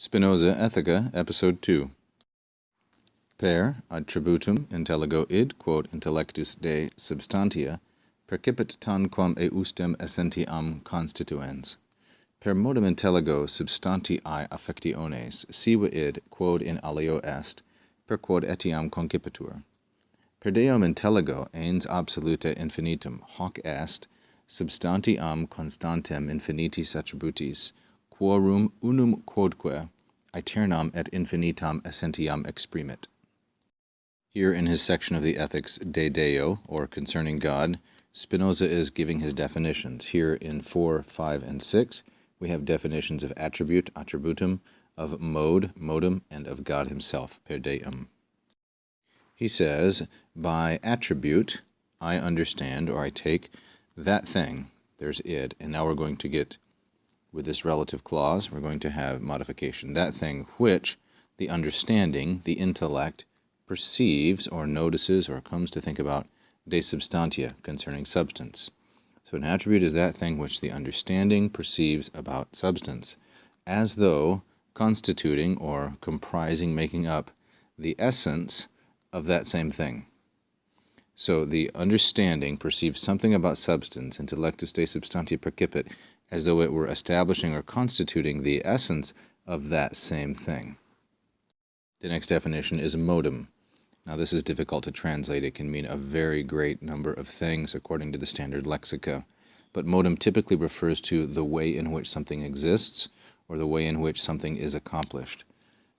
Spinoza, Ethica, Episode 2. Per attributum intelligo id, quod intellectus de substantia, percipit tanquam eustem essentiam constituens. Per modum intelligo substantii affectiones, siva id, quod in alio est, per quod etiam concipitur. Per Deum intelligo ens absoluta infinitum, hoc est, substantiam constantem infinitis attributis, quorum unum quodque aeternam et infinitam essentiam exprimit. Here in his section of the Ethics De Deo, or concerning God, Spinoza is giving his definitions. Here in 4, 5, and 6, we have definitions of attribute, attributum, of mode, modum, and of God himself, per Deum. He says, by attribute, I understand, or I take that thing, there's id, and now we're going to get, with this relative clause, we're going to have modification. That thing which the understanding, the intellect, perceives or notices or comes to think about de substantia, concerning substance. So an attribute is that thing which the understanding perceives about substance, as though constituting or comprising, making up the essence of that same thing. So the understanding perceives something about substance, intellectus de substantia percipit, as though it were establishing or constituting the essence of that same thing. The next definition is modum. Now this is difficult to translate. It can mean a very great number of things according to the standard lexica. But modum typically refers to the way in which something exists or the way in which something is accomplished.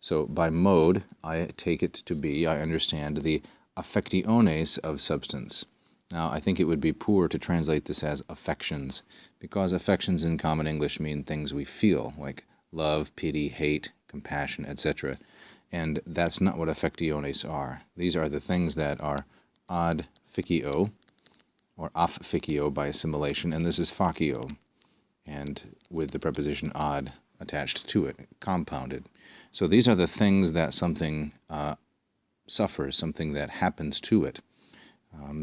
So by mode, I take it to be, I understand, the affectiones of substance. Now, I think it would be poor to translate this as affections, because affections in common English mean things we feel, like love, pity, hate, compassion, etc. And that's not what affectiones are. These are the things that are ad ficio, or afficio by assimilation, and this is facio, and with the preposition ad attached to it, compounded. So these are the things that something suffers, something that happens to it,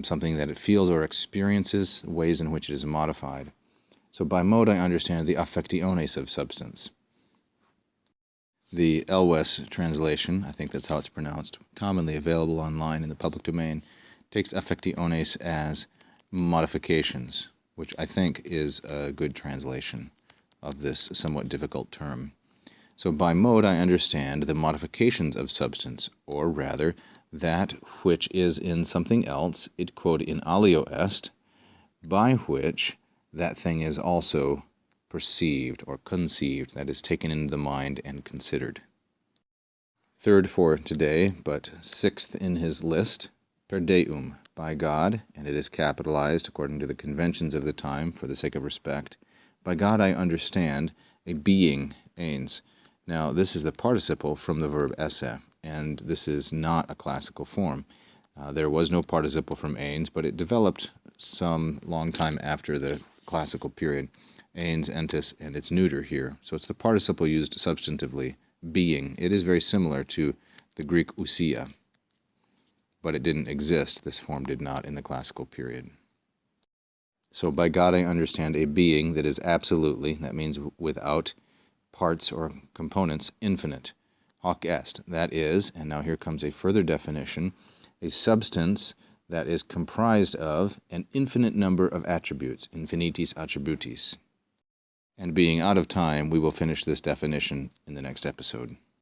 something that it feels or experiences, ways in which it is modified. So by mode I understand the affectiones of substance. The Elwes translation, I think that's how it's pronounced, commonly available online in the public domain, takes affectiones as modifications, which I think is a good translation of this somewhat difficult term. So by mode I understand the modifications of substance, or rather, that which is in something else, id quod in alio est, by which that thing is also perceived or conceived, that is taken into the mind and considered. Third for today, but sixth in his list, per Deum, by God, and it is capitalized according to the conventions of the time for the sake of respect. By God I understand a being, ens. Now this is the participle from the verb esse, and this is not a classical form. There was no participle from ens, but it developed some long time after the classical period. Ens, entis, and its neuter here. So it's the participle used substantively, being. It is very similar to the Greek ousia, but it didn't exist, this form did not, in the classical period. So by God I understand a being that is absolutely, that means without parts or components, infinite. Hoc est, that is, and now here comes a further definition, a substance that is comprised of an infinite number of attributes, infinitis attributis. And being out of time, we will finish this definition in the next episode.